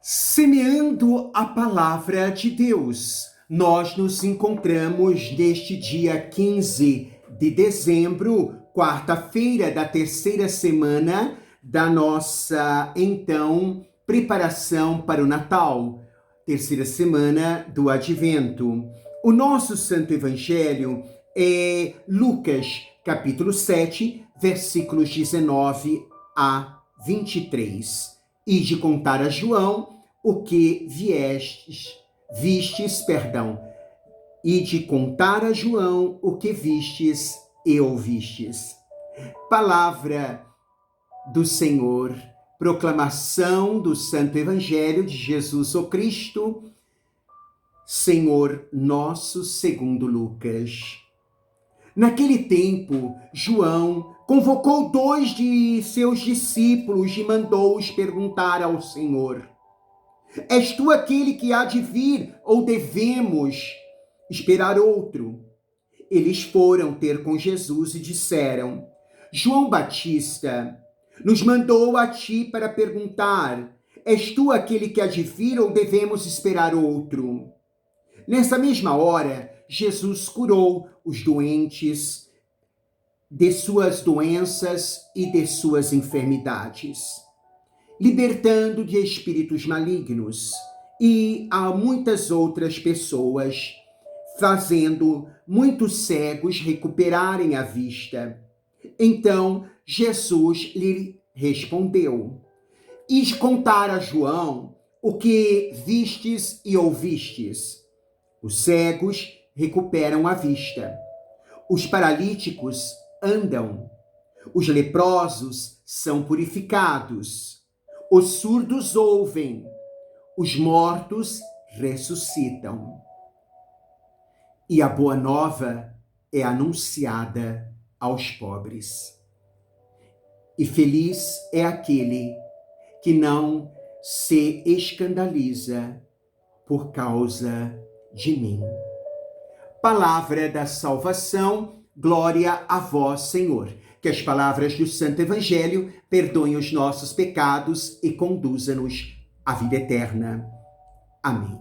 Semeando a palavra de Deus, nós nos encontramos neste dia 15 de dezembro, quarta-feira da terceira semana da nossa, preparação para o Natal, terceira semana do Advento. O nosso Santo Evangelho é Lucas, capítulo 7, versículos 19 a 23. E de contar a João o que vistes, e de contar a João o que vistes e ouvistes. Palavra do Senhor, proclamação do Santo Evangelho de Jesus o Cristo, Senhor nosso, segundo Lucas. Naquele tempo, João convocou 2 de seus discípulos e mandou-os perguntar ao Senhor: És tu aquele que há de vir ou devemos esperar outro? Eles foram ter com Jesus e disseram: João Batista nos mandou a ti para perguntar: És tu aquele que há de vir ou devemos esperar outro? Nessa mesma hora, Jesus curou os doentes de suas doenças e de suas enfermidades, libertando de espíritos malignos, e a muitas outras pessoas, fazendo muitos cegos recuperarem a vista. Então Jesus lhe respondeu: Ide contar a João o que vistes e ouvistes. Os cegos recuperam a vista, os paralíticos andam, os leprosos são purificados, os surdos ouvem, os mortos ressuscitam. E a boa nova é anunciada aos pobres. E feliz é aquele que não se escandaliza por causa de mim. Palavra da salvação, glória a vós, Senhor. Que as palavras do Santo Evangelho perdoem os nossos pecados e conduza-nos à vida eterna. Amém.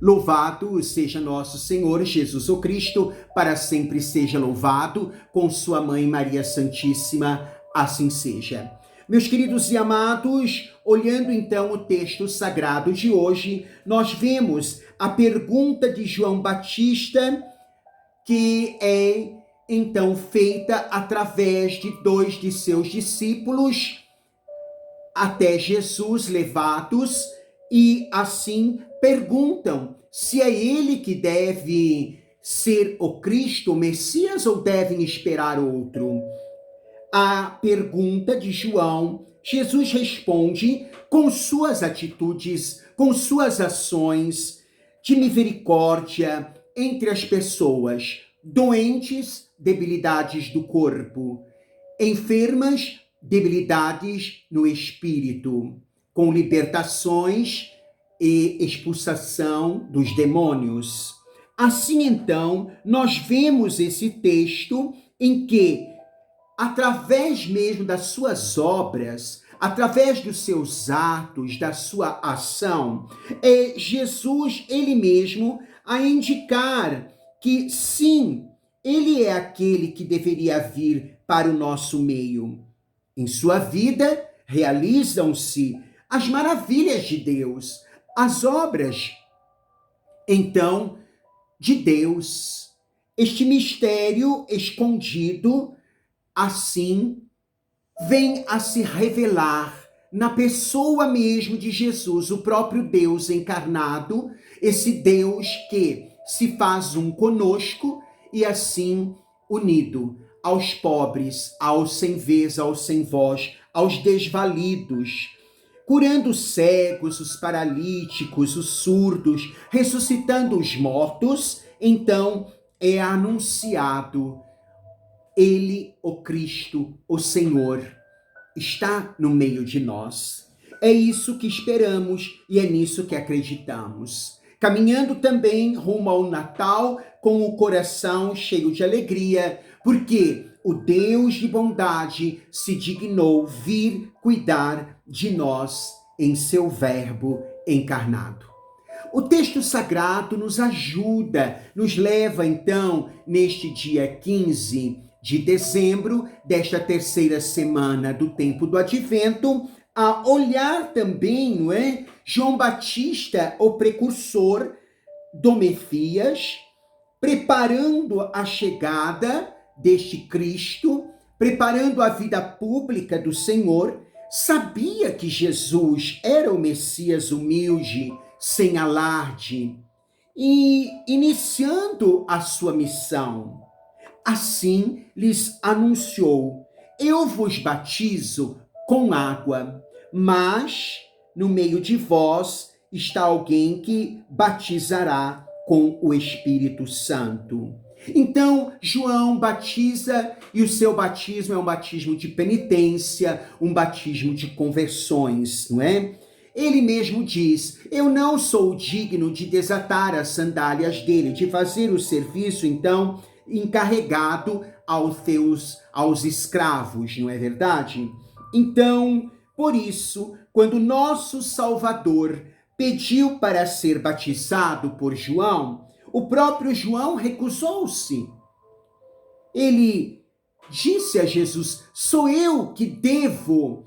Louvado seja nosso Senhor Jesus o Cristo, para sempre seja louvado, com sua mãe Maria Santíssima, assim seja. Meus queridos e amados, olhando então o texto sagrado de hoje, nós vemos a pergunta de João Batista, que é então feita através de 2 de seus discípulos até Jesus, levados, e assim perguntam se é ele que deve ser o Cristo, o Messias, ou devem esperar outro. A pergunta de João, Jesus responde com suas atitudes, com suas ações de misericórdia entre as pessoas, doentes, debilidades do corpo, enfermas, debilidades no espírito, com libertações e expulsação dos demônios. Assim, então, nós vemos esse texto em que, através mesmo das suas obras, através dos seus atos, da sua ação, é Jesus, ele mesmo, a indicar que sim, ele é aquele que deveria vir para o nosso meio. Em sua vida, realizam-se as maravilhas de Deus, as obras, então, de Deus. Este mistério escondido, assim, vem a se revelar na pessoa mesmo de Jesus, o próprio Deus encarnado, esse Deus que se faz um conosco e assim unido aos pobres, aos sem vez, aos sem voz, aos desvalidos, curando os cegos, os paralíticos, os surdos, ressuscitando os mortos. Então é anunciado: ele, o Cristo, o Senhor, está no meio de nós. É isso que esperamos e é nisso que acreditamos. Caminhando também rumo ao Natal com o coração cheio de alegria, porque o Deus de bondade se dignou vir cuidar de nós em seu Verbo encarnado. O texto sagrado nos ajuda, nos leva então, neste dia 15 de dezembro, desta terceira semana do tempo do Advento, a olhar também, não é? João Batista, o precursor do Messias, preparando a chegada deste Cristo, preparando a vida pública do Senhor, sabia que Jesus era o Messias humilde, sem alarde, e iniciando a sua missão. Assim lhes anunciou: eu vos batizo com água, mas no meio de vós está alguém que batizará com o Espírito Santo. Então, João batiza e o seu batismo é um batismo de penitência, um batismo de conversões, não é? Ele mesmo diz: eu não sou digno de desatar as sandálias dele, de fazer o serviço, então, encarregado aos escravos, não é verdade? Então, por isso, quando nosso Salvador pediu para ser batizado por João, o próprio João recusou-se. Ele disse a Jesus: sou eu que devo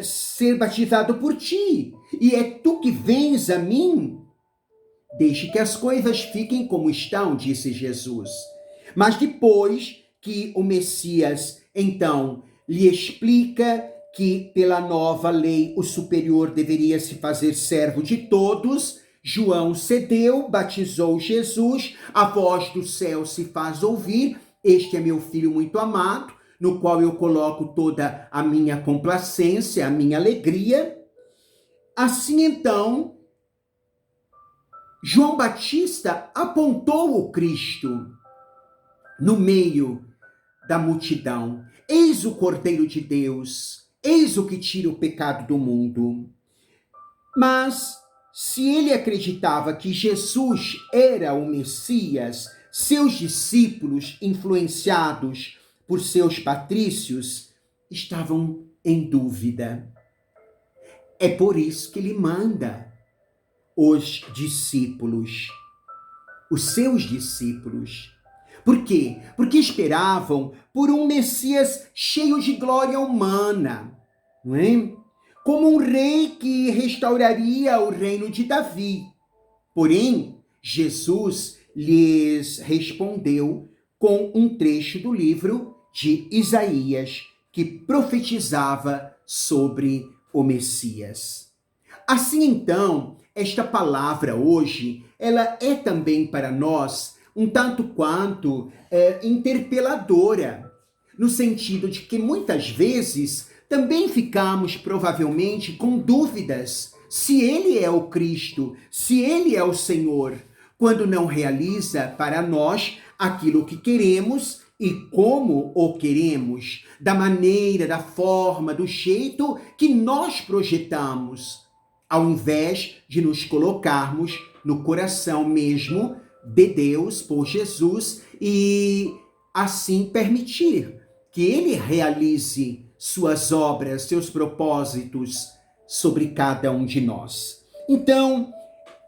ser batizado por ti, e é tu que vens a mim? Deixe que as coisas fiquem como estão, disse Jesus. Mas depois que o Messias, então, lhe explica que pela nova lei o superior deveria se fazer servo de todos, João cedeu, batizou Jesus, a voz do céu se faz ouvir: este é meu filho muito amado, no qual eu coloco toda a minha complacência, a minha alegria. Assim então, João Batista apontou o Cristo no meio da multidão. Eis o Cordeiro de Deus, eis o que tira o pecado do mundo. Mas se ele acreditava que Jesus era o Messias, seus discípulos, influenciados por seus patrícios, estavam em dúvida. É por isso que ele manda os discípulos, os seus discípulos. Por quê? Porque esperavam por um Messias cheio de glória humana, não é? Como um rei que restauraria o reino de Davi. Porém, Jesus lhes respondeu com um trecho do livro de Isaías, que profetizava sobre o Messias. Assim então, esta palavra hoje, ela é também para nós um tanto quanto interpeladora, no sentido de que muitas vezes também ficamos provavelmente com dúvidas se ele é o Cristo, se ele é o Senhor, quando não realiza para nós aquilo que queremos e como o queremos, da maneira, da forma, do jeito que nós projetamos, ao invés de nos colocarmos no coração mesmo de Deus por Jesus e assim permitir que ele realize suas obras, seus propósitos sobre cada um de nós. Então,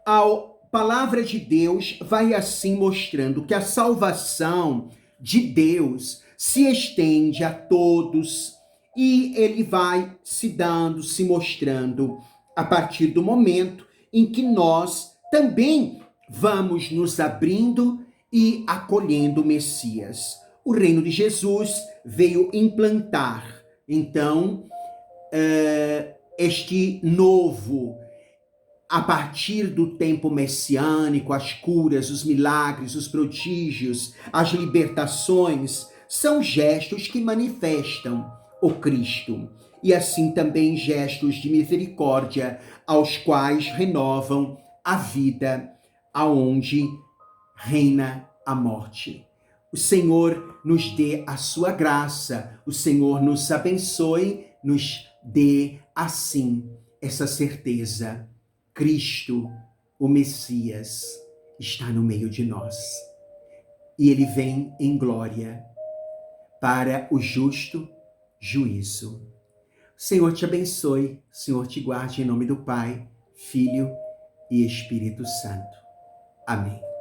a palavra de Deus vai assim mostrando que a salvação de Deus se estende a todos e ele vai se dando, se mostrando a partir do momento em que nós também vamos nos abrindo e acolhendo o Messias. O reino de Jesus veio implantar, então, este novo, a partir do tempo messiânico, as curas, os milagres, os prodígios, as libertações, são gestos que manifestam o Cristo. E assim também gestos de misericórdia, aos quais renovam a vida aonde reina a morte. O Senhor nos dê a sua graça, o Senhor nos abençoe, nos dê assim essa certeza. Cristo, o Messias, está no meio de nós. E ele vem em glória para o justo juízo. Senhor te abençoe, Senhor te guarde em nome do Pai, Filho e Espírito Santo. Amém.